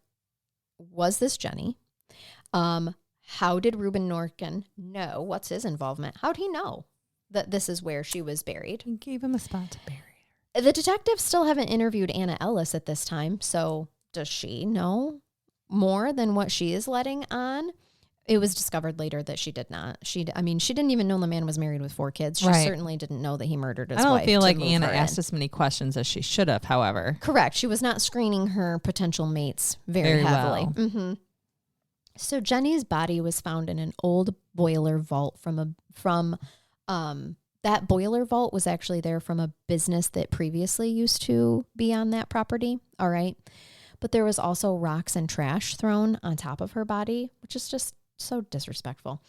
was this Jennie? How did Reuben Norkin know? What's his involvement? How'd he know that this is where she was buried? He gave him a spot to bury her. The detectives still haven't interviewed Anna Ellis at this time. So does she know more than what she is letting on? It was discovered later that she did not. She didn't even know the man was married with 4 kids. She certainly didn't know that he murdered his wife. I don't feel like Anna asked as many questions as she should have, however. Correct. She was not screening her potential mates very heavily. Well. Mm-hmm. So Jennie's body was found in an old boiler vault that boiler vault was actually there from a business that previously used to be on that property. All right. But there was also rocks and trash thrown on top of her body, which is just so disrespectful.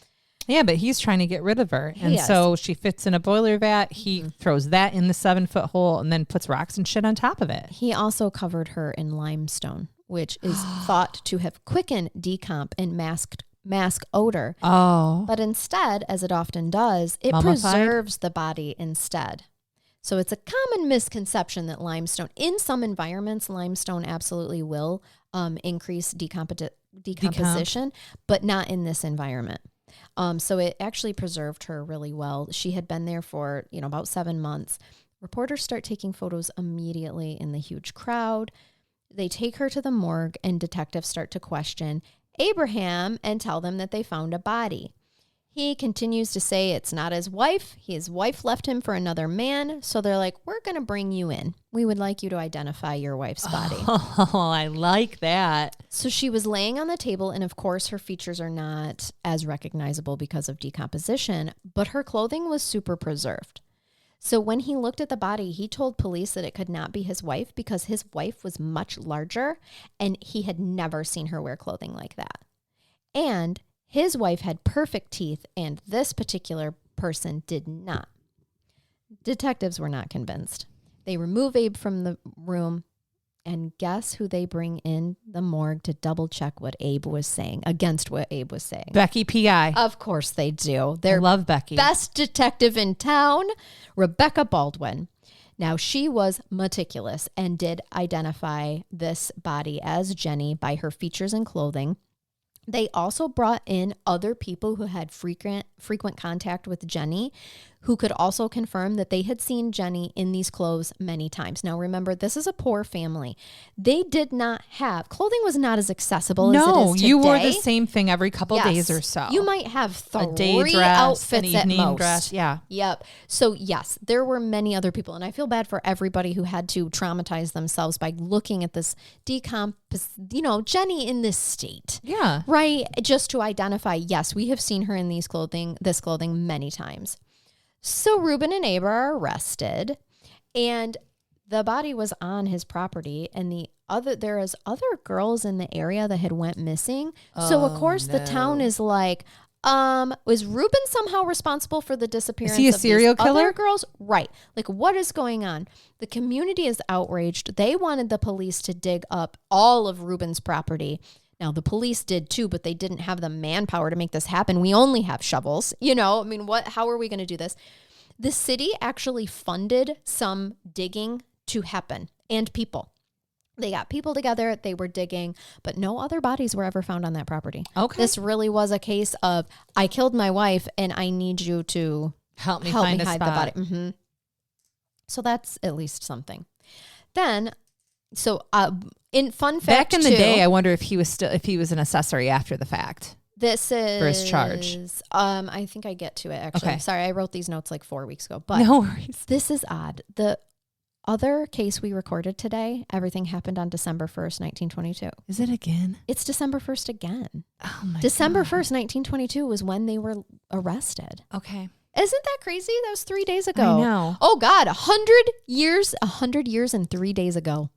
Yeah, but he's trying to get rid of her. And so she fits in a boiler vat. He throws that in the 7-foot hole and then puts rocks and shit on top of it. He also covered her in limestone, which is thought to have quickened decomp and mask odor. Oh. But instead, as it often does, it preserves the body instead. So it's a common misconception that limestone, in some environments, limestone absolutely will increase decomposition, but not in this environment. So it actually preserved her really well. She had been there for, about 7 months. Reporters start taking photos immediately in the huge crowd. They take her to the morgue, and detectives start to question Abraham and tell them that they found a body. He continues to say it's not his wife. His wife left him for another man. So they're like, we're going to bring you in. We would like you to identify your wife's body. Oh, I like that. So she was laying on the table, and of course her features are not as recognizable because of decomposition, but her clothing was super preserved. So when he looked at the body, he told police that it could not be his wife because his wife was much larger and he had never seen her wear clothing like that. And his wife had perfect teeth and this particular person did not. Detectives were not convinced. They remove Abe from the room. And guess who they bring in the morgue to double check what Abe was saying, against what Abe was saying? Becky P.I. Of course they do. I love Becky. Best detective in town, Rebecca Baldwin. Now, she was meticulous and did identify this body as Jennie by her features and clothing. They also brought in other people who had frequent contact with Jennie, who could also confirm that they had seen Jennie in these clothes many times. Now, remember, this is a poor family. They did not have, clothing was not as accessible as it is today. No, you wore the same thing every couple days or so. You might have a day dress, outfits an evening at most. Dress. Yeah. Yep. So, yes, there were many other people. And I feel bad for everybody who had to traumatize themselves by looking at this Jennie in this state. Yeah. Right? Just to identify, yes, we have seen her in this clothing many times. So Reuben and Abe are arrested, and the body was on his property, and there is other girls in the area that had went missing. So of course the town is like, was Reuben somehow responsible for the disappearance of these serial killer? Other girls? Right. Like, what is going on? The community is outraged. They wanted the police to dig up all of Reuben's property. Now, the police did too, but they didn't have the manpower to make this happen. We only have shovels, how are we going to do this? The city actually funded some digging to happen and people. They got people together, they were digging, but no other bodies were ever found on that property. Okay. This really was a case of, I killed my wife and I need you to help me hide the body. Mm-hmm. So that's at least something. Then, in fun fact, back in the day, I wonder if he was an accessory after the fact. This is for his charge. I think I get to it actually. Okay. Sorry, I wrote these notes like 4 weeks ago, but no worries. This is odd. The other case we recorded today, everything happened on December 1st, 1922. Is it again? It's December 1st again. Oh my December God. 1st, 1922 was when they were arrested. Okay. Isn't that crazy? That was 3 days ago. I know. Oh God, 100 years and 3 days ago.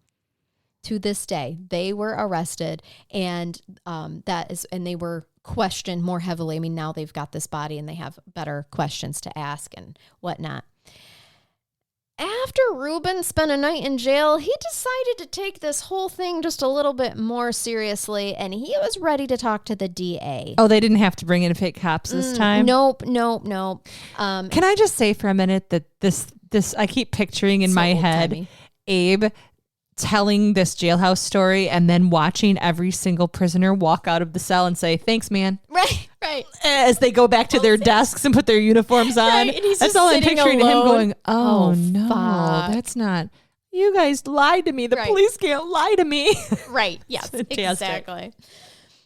To this day, they were arrested, and they were questioned more heavily. I mean, now they've got this body and they have better questions to ask and whatnot. After Reuben spent a night in jail, he decided to take this whole thing just a little bit more seriously, and he was ready to talk to the DA. Oh, they didn't have to bring in fake cops this time? Nope. Can I just say for a minute that this I keep picturing in my head, Abe telling this jailhouse story and then watching every single prisoner walk out of the cell and say, "Thanks, man." Right. As they go back to their desks and put their uniforms on. Right, and he's that's just all I'm picturing alone. him going, oh no, fuck. that's not. You guys lied to me. The police can't lie to me. Right. Yes, exactly.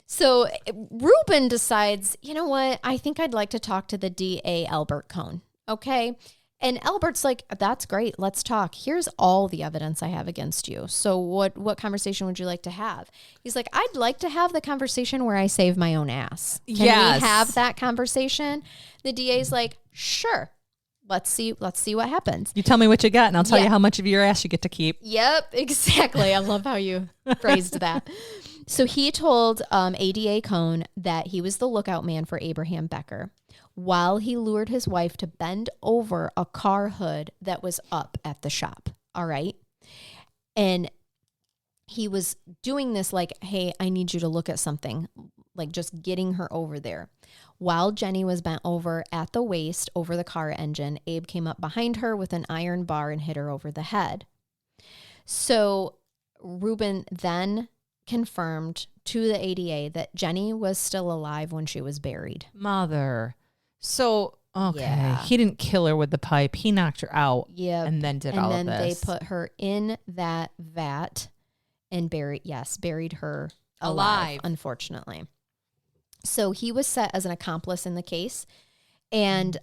So Reuben decides, you know what? I think I'd like to talk to the DA, Albert Cohn. Okay. And Albert's like, that's great. Let's talk. Here's all the evidence I have against you. So what conversation would you like to have? He's like, I'd like to have the conversation where I save my own ass. Can we have that conversation? The DA's like, sure. Let's see what happens. You tell me what you got and I'll tell you how much of your ass you get to keep. Yep, exactly. I love how you phrased that. So he told ADA Cohn that he was the lookout man for Abraham Becker, while he lured his wife to bend over a car hood that was up at the shop. All right. And he was doing this like, hey, I need you to look at something, like just getting her over there. While Jennie was bent over at the waist over the car engine, Abe came up behind her with an iron bar and hit her over the head. So Reuben then confirmed to the ADA that Jennie was still alive when she was buried. Mother. So, okay. Yeah. He didn't kill her with the pipe. He knocked her out. Yeah. And then did all of this. And then they put her in that vat and buried her alive, unfortunately. So he was set as an accomplice in the case. And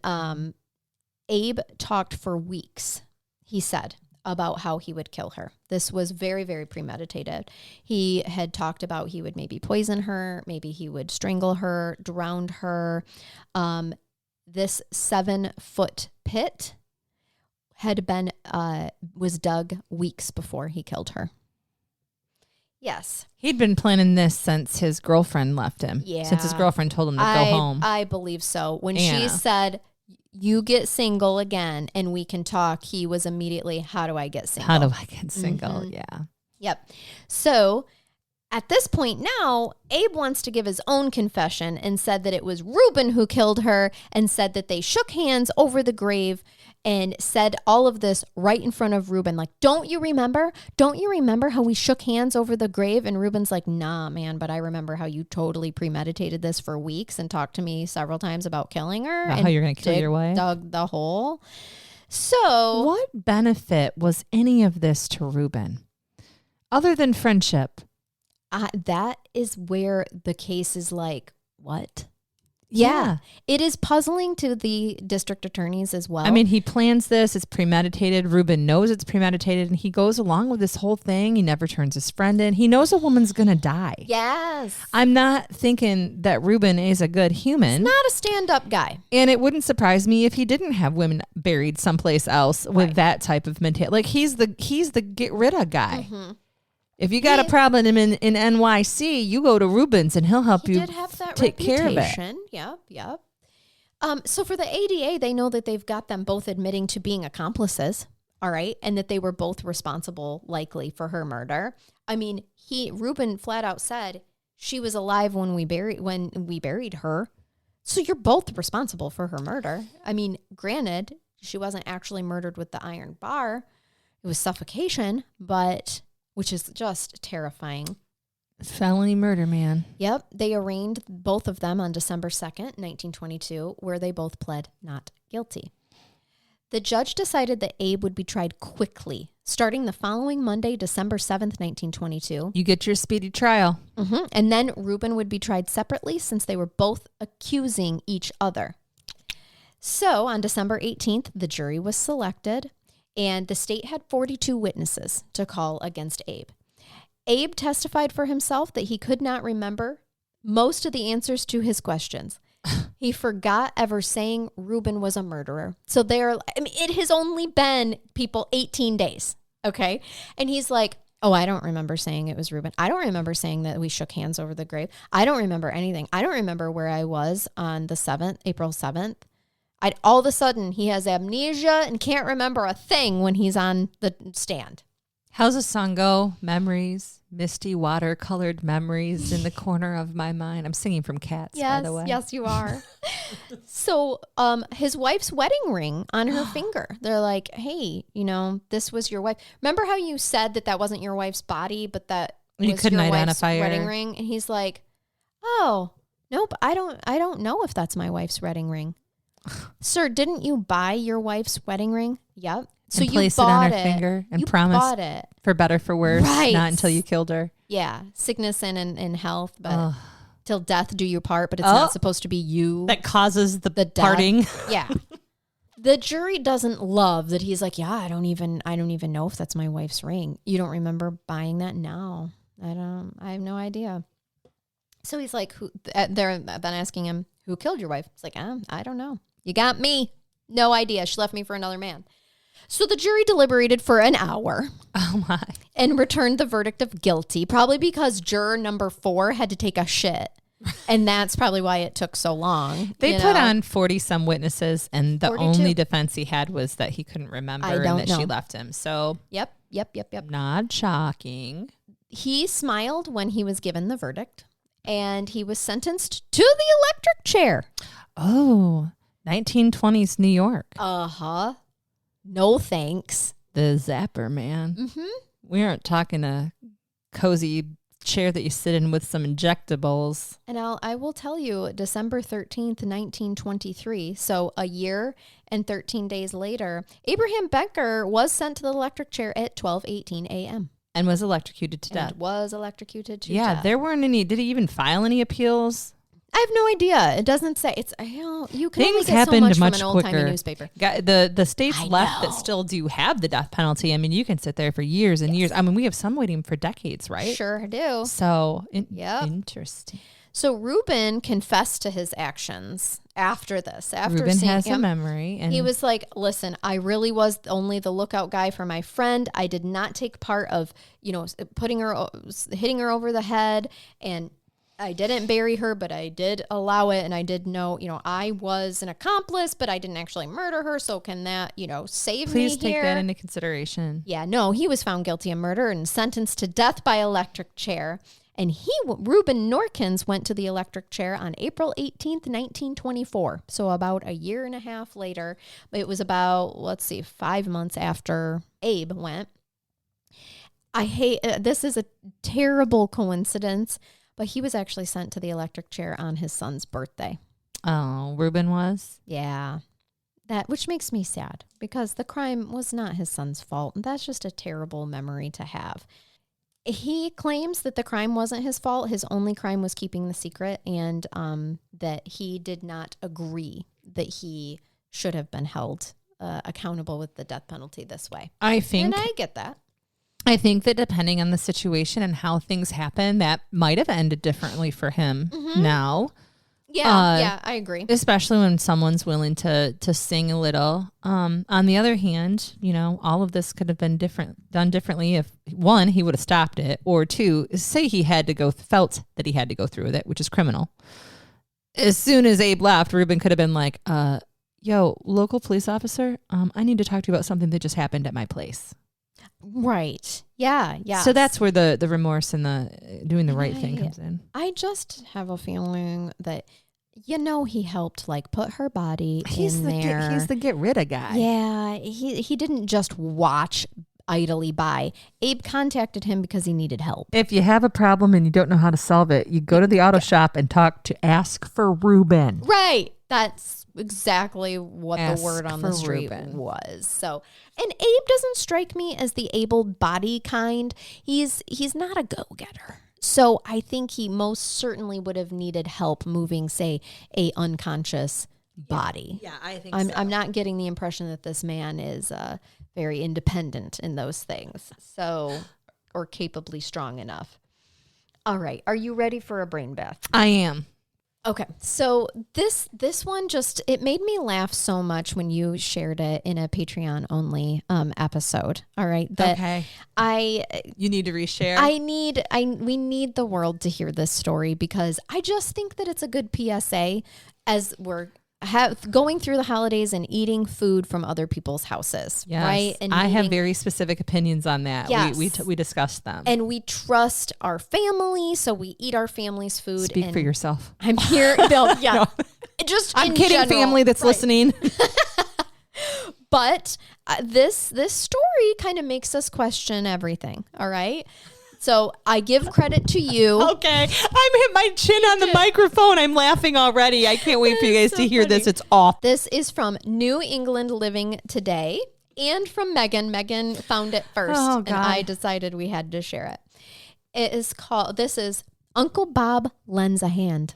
Abe talked for weeks, he said, about how he would kill her. This was very, very premeditated. He had talked about he would maybe poison her, maybe he would strangle her, drown her. This 7-foot pit was dug weeks before he killed her. Yes. He'd been planning this since his girlfriend left him. Yeah. Since his girlfriend told him to go home. I believe so. When she said, you get single again and we can talk, he was immediately, how do I get single? How do I get single? Mm-hmm. Yeah. Yep. So at this point now, Abe wants to give his own confession and said that it was Reuben who killed her, and said that they shook hands over the grave and said all of this right in front of Reuben. Like, don't you remember? Don't you remember how we shook hands over the grave? And Reuben's like, nah, man, but I remember how you totally premeditated this for weeks and talked to me several times about killing her. About how you're going to kill your wife? Dug the hole. So what benefit was any of this to Reuben other than friendship? That is where the case is like, what? Yeah. It is puzzling to the district attorneys as well. I mean, he plans this. It's premeditated. Reuben knows it's premeditated, and he goes along with this whole thing. He never turns his friend in. He knows a woman's going to die. Yes. I'm not thinking that Reuben is a good human. He's not a stand-up guy. And it wouldn't surprise me if he didn't have women buried someplace else with that type of mentality. Like, he's the get rid of guy. Mm-hmm. If you got a problem in NYC, you go to Reuben's and he'll help you take care of it. Yep. So for the ADA, they know that they've got them both admitting to being accomplices, all right, and that they were both responsible, likely, for her murder. I mean, Reuben flat out said she was alive when we buried her, so you're both responsible for her murder. I mean, granted, she wasn't actually murdered with the iron bar; it was suffocation, which is just terrifying. Felony murder, man. Yep. They arraigned both of them on December 2nd, 1922, where they both pled not guilty. The judge decided that Abe would be tried quickly, starting the following Monday, December 7th, 1922. You get your speedy trial. Mm-hmm. And then Reuben would be tried separately since they were both accusing each other. So on December 18th, the jury was selected, and the state had 42 witnesses to call against Abe. Abe testified for himself that he could not remember most of the answers to his questions. He forgot ever saying Reuben was a murderer. So it has only been, 18 days, okay? And he's like, oh, I don't remember saying it was Reuben. I don't remember saying that we shook hands over the grave. I don't remember anything. I don't remember where I was on the 7th, April 7th. All of a sudden, he has amnesia and can't remember a thing when he's on the stand. How's the song go? Memories, misty watercolored memories in the corner of my mind. I'm singing from Cats, by the way. Yes, you are. So his wife's wedding ring on her finger. They're like, hey, this was your wife. Remember how you said that wasn't your wife's body, but that you was couldn't your wife's identify wedding her. ring? And he's like, oh, nope, I don't know if that's my wife's wedding ring. Sir, didn't you buy your wife's wedding ring? Yep. So and place it on her finger and promise it. For better, for worse, right. Not until you killed her. Yeah, sickness and health, but till death do you part, but it's not supposed to be you. That causes the parting. Yeah. The jury doesn't love that he's like, yeah, I don't even know if that's my wife's ring. You don't remember buying that? No, I have no idea. So he's like, they're then asking him, who killed your wife? It's like, I don't know. You got me. No idea. She left me for another man. So the jury deliberated for an hour. Oh my. And returned the verdict of guilty, probably because juror number 4 had to take a shit. And that's probably why it took so long. They put on 40 some witnesses, and the 42. Only defense he had was that he couldn't remember and that she left him. So Yep. Not shocking. He smiled when he was given the verdict, and he was sentenced to the electric chair. Oh, 1920s New York. Uh-huh. No thanks. The zapper, man. Mm-hmm. We aren't talking a cozy chair that you sit in with some injectables. And I will tell you, December 13th, 1923, so a year and 13 days later, Abraham Becker was sent to the electric chair at 12:18 a.m. And was electrocuted to death. Death. Yeah, there weren't any. Did he even file any appeals? I have no idea. It doesn't say. It's you can Things only get happened so much from an quicker. old-timey newspaper. The states left that still do have the death penalty. I mean, you can sit there for years and years. I mean, we have some waiting for decades, right? Sure do. So, interesting. So Reuben confessed to his actions after this. Reuben has a memory. And he was like, listen, I really was only the lookout guy for my friend. I did not take part of, hitting her over the head. And I didn't bury her, but I did allow it. And I did know, I was an accomplice, but I didn't actually murder her. So can that, save me here? Please take that into consideration. Yeah, no, he was found guilty of murder and sentenced to death by electric chair. And Reuben Norkins went to the electric chair on April 18th, 1924. So about a year and a half later. It was about, 5 months after Abe went. This is a terrible coincidence, but he was actually sent to the electric chair on his son's birthday. Oh, Reuben was? Yeah. Which makes me sad because the crime was not his son's fault. And that's just a terrible memory to have. He claims that the crime wasn't his fault. His only crime was keeping the secret, and that he did not agree that he should have been held accountable with the death penalty this way. And I get that. I think that depending on the situation and how things happen, that might have ended differently for him now. Yeah, I agree. Especially when someone's willing to sing a little. On the other hand, all of this could have been done differently if, one, he would have stopped it, or two, say he felt that he had to go through with it, which is criminal. As soon as Abe left, Reuben could have been like, yo, local police officer, I need to talk to you about something that just happened at my place. Right. Yeah. So that's where the remorse and the doing the right thing comes in. I just have a feeling that, he helped put her body in there. He's the get rid of guy. Yeah. He didn't just watch idly by. Abe contacted him because he needed help. If you have a problem and you don't know how to solve it, you go to the auto shop and ask for Reuben. Right. That's exactly what the word on the street was. So, and Abe doesn't strike me as the able-bodied kind. He's not a go-getter. So I think he most certainly would have needed help moving, say, a unconscious body. Yeah, I think so. I'm not getting the impression that this man is very independent in those things. So, or capably strong enough. All right. Are you ready for a brain bath? I am. Okay, so this one it made me laugh so much when you shared it in a Patreon only episode. All right, you need to reshare. We need the world to hear this story because I just think that it's a good PSA as we're going through the holidays and eating food from other people's houses, yes. right? And I have very specific opinions on that. Yes. We discussed them. And we trust our family, so we eat our family's food. Speak for yourself. I'm here. No, yeah. No. Just I'm kidding, general, family that's listening. But this story kind of makes us question everything, all right? So I give credit to you. Okay. I'm hit my chin on the microphone. I'm laughing already. I can't wait for you guys to hear this. It's awful. This is from New England Living Today and from Megan. Megan found it first, and I decided we had to share it. This is Uncle Bob Lends a Hand.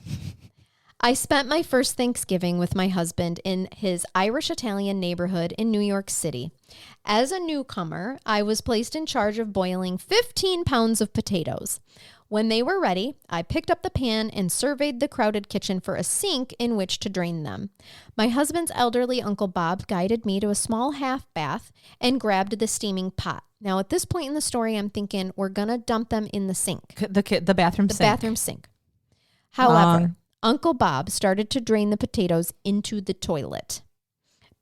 I spent my first Thanksgiving with my husband in his Irish-Italian neighborhood in New York City. As a newcomer, I was placed in charge of boiling 15 pounds of potatoes. When they were ready, I picked up the pan and surveyed the crowded kitchen for a sink in which to drain them. My husband's elderly Uncle Bob guided me to a small half bath and grabbed the steaming pot. Now, at this point in the story, I'm thinking we're going to dump them in the sink. The bathroom sink. The bathroom sink. However, Uncle Bob started to drain the potatoes into the toilet.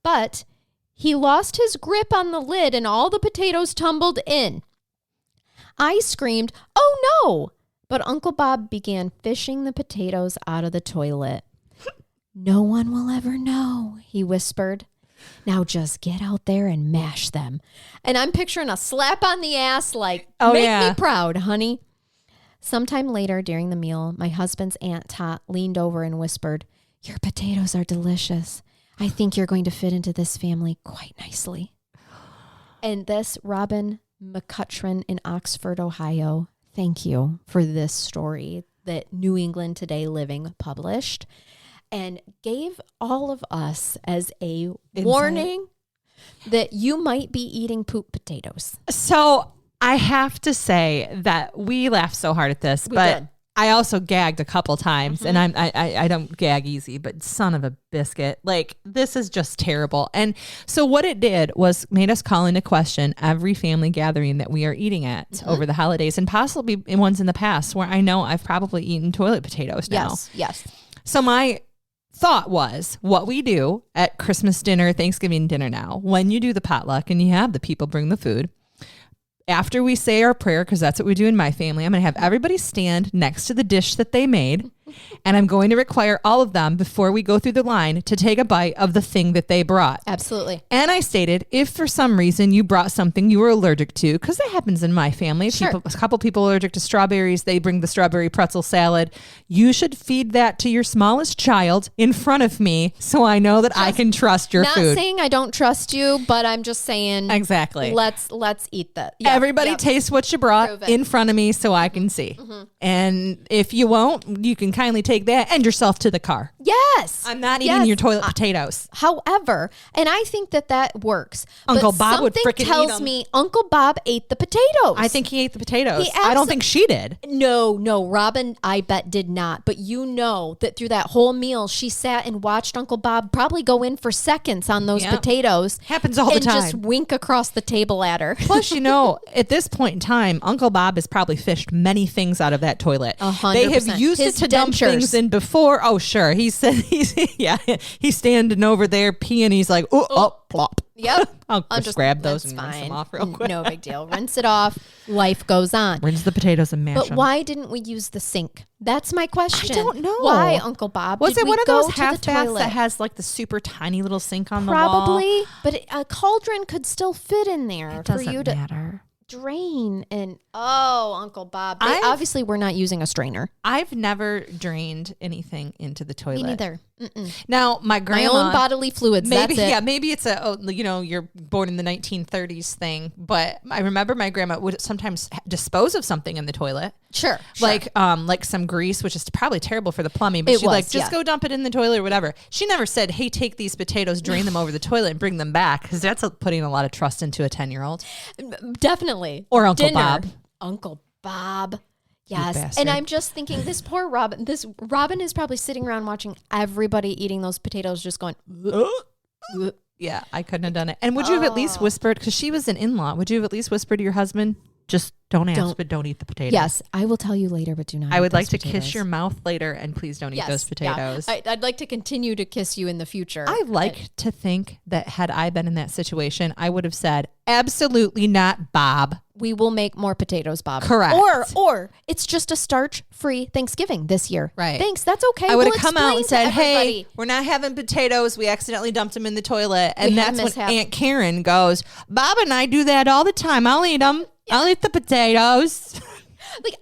But he lost his grip on the lid and all the potatoes tumbled in. I screamed, "Oh no!" But Uncle Bob began fishing the potatoes out of the toilet. "No one will ever know," he whispered. "Now just get out there and mash them." And I'm picturing a slap on the ass like, make me proud, honey. Sometime later during the meal, my husband's Aunt Tot leaned over and whispered, "Your potatoes are delicious. I think you're going to fit into this family quite nicely." And this, Robin McCutcheon in Oxford, Ohio, thank you for this story that New England Today Living published and gave all of us as a warning that you might be eating poop potatoes. So I have to say that we laughed so hard at this, but I also gagged a couple times, and I don't gag easy, but son of a biscuit, like this is just terrible. And so what it did was made us call into question every family gathering that we are eating at over the holidays, and possibly ones in the past where I know I've probably eaten toilet potatoes now. Yes. So my thought was what we do at Christmas dinner, Thanksgiving dinner now, when you do the potluck and you have the people bring the food, after we say our prayer, because that's what we do in my family, I'm going to have everybody stand next to the dish that they made, and I'm going to require all of them before we go through the line to take a bite of the thing that they brought. Absolutely. And I stated, if for some reason you brought something you were allergic to, because that happens in my family, Sure. a couple people are allergic to strawberries, they bring the strawberry pretzel salad. You should feed that to your smallest child in front of me so I know that I can trust your food. Not saying I don't trust you, but I'm just saying exactly. Let's eat that. Yep, everybody taste what you brought in front of me so I can see. And if you won't, you can kindly take that and yourself to the car. Yes. I'm not eating your toilet potatoes. However, and I think that works. Uncle Bob would frickin' eat tells them. me Uncle Bob ate the potatoes. I think he ate the potatoes. I don't think she did. No, Robin, I bet did not. But you know that through that whole meal, she sat and watched Uncle Bob probably go in for seconds on those potatoes. Happens all the time. And just wink across the table at her. Plus, at this point in time, Uncle Bob has probably fished many things out of that toilet. 100%. They have used it to dump things in before. Oh, sure. He said he's standing over there peeing. He's like, plop. Yep. I'll just grab those and fine. rinse them off real quick. No big deal. Rinse it off. Life goes on. Rinse the potatoes and mash them. But why didn't we use the sink? That's my question. I don't know. Why, Uncle Bob? Was did it we one of go those to half the baths toilet? that has like the super tiny little sink on the wall? Probably, but a cauldron could still fit in there for you to matter. drain. And Uncle Bob, they obviously we're not using a strainer. I've never drained anything into the toilet. Me neither. Now my grandma, my own bodily fluids. Maybe that's it. Maybe it's you're born in the 1930s thing. But I remember my grandma would sometimes dispose of something in the toilet. Sure. Like some grease, which is probably terrible for the plumbing. But she'd just go dump it in the toilet or whatever. She never said, "Hey, take these potatoes, drain them over the toilet, and bring them back," because that's putting a lot of trust into a 10-year-old. Definitely. Or Uncle Bob. Uncle Bob. Yes. And I'm just thinking this poor Robin, Robin is probably sitting around watching everybody eating those potatoes just going, yeah, I couldn't have done it. And would you have at least whispered, because she was an in-law, would you have at least whispered to your husband, just don't ask, but don't eat the potatoes? Yes, I will tell you later, but do not. I would like to kiss your mouth later, and please don't eat those potatoes. Yeah. I'd like to continue to kiss you in the future. I like to think that had I been in that situation, I would have said, absolutely not, Bob. We will make more potatoes, Bob. Correct. Or it's just a starch-free Thanksgiving this year. Right. Thanks. That's okay. I would have come out and said, everybody, hey, we're not having potatoes. We accidentally dumped them in the toilet. And that's when mishap. Aunt Karen goes, Bob and I do that all the time. I'll eat them. I'll eat the potatoes. Like,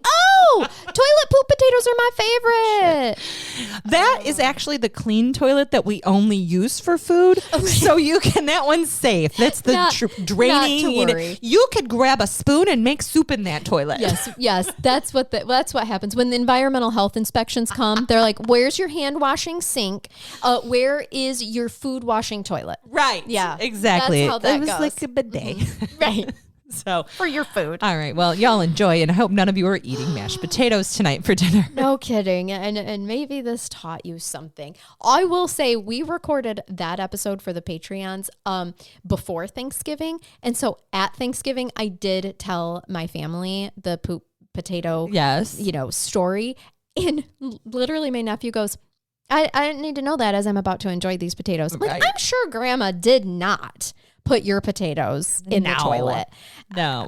toilet poop potatoes are my favorite. That is actually the clean toilet that we only use for food. Okay. So that one's safe. That's the draining. Not to worry. You could grab a spoon and make soup in that toilet. Yes. That's what happens when the environmental health inspections come. They're like, "Where's your hand washing sink? Where is your food washing toilet?" Right. Yeah. Exactly. That's how that it was goes. like a bidet. Mm-hmm. Right. So for your food. All right. Well, y'all enjoy, and I hope none of you are eating mashed potatoes tonight for dinner. No kidding. And maybe this taught you something. I will say we recorded that episode for the Patreons before Thanksgiving. And so at Thanksgiving, I did tell my family the poop potato story. And literally my nephew goes, I didn't need to know that as I'm about to enjoy these potatoes. Right. Like, I'm sure Grandma did not put your potatoes in the toilet. No.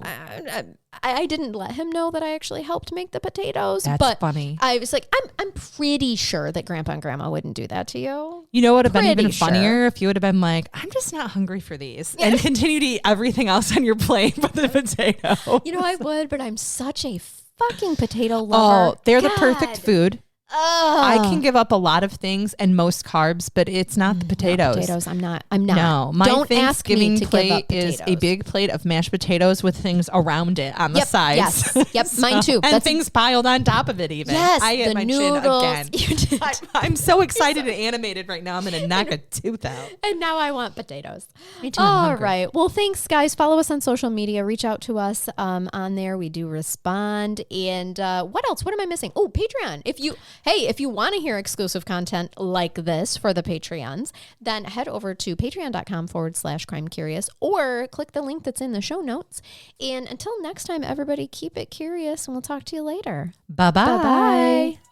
I didn't let him know that I actually helped make the potatoes. That's funny. I was like, I'm pretty sure that Grandpa and Grandma wouldn't do that to you. You know what would have been even funnier if you would have been like, I'm just not hungry for these, and continue to eat everything else on your plate but the potato. You know, I would, but I'm such a fucking potato lover. Oh, they're the perfect food. I can give up a lot of things and most carbs, but it's not the potatoes. Potatoes. I'm not. No, my Don't Thanksgiving ask me to plate give up is a potatoes. big plate of mashed potatoes with things around it on the sides. Yes. Yep. Mine too. And things piled on top of it even. Yes. I hit the my noodles. chin again. You did. I'm so excited and animated right now. I'm going to knock a tooth out. And now I want potatoes. Me too, I'm All hungry. right. Well, thanks, guys. Follow us on social media. Reach out to us on there. We do respond. And what else? What am I missing? Oh, Patreon. If you want to hear exclusive content like this for the Patreons, then head over to patreon.com/crime curious or click the link that's in the show notes. And until next time, everybody, keep it curious, and we'll talk to you later. Bye-bye. Bye-bye.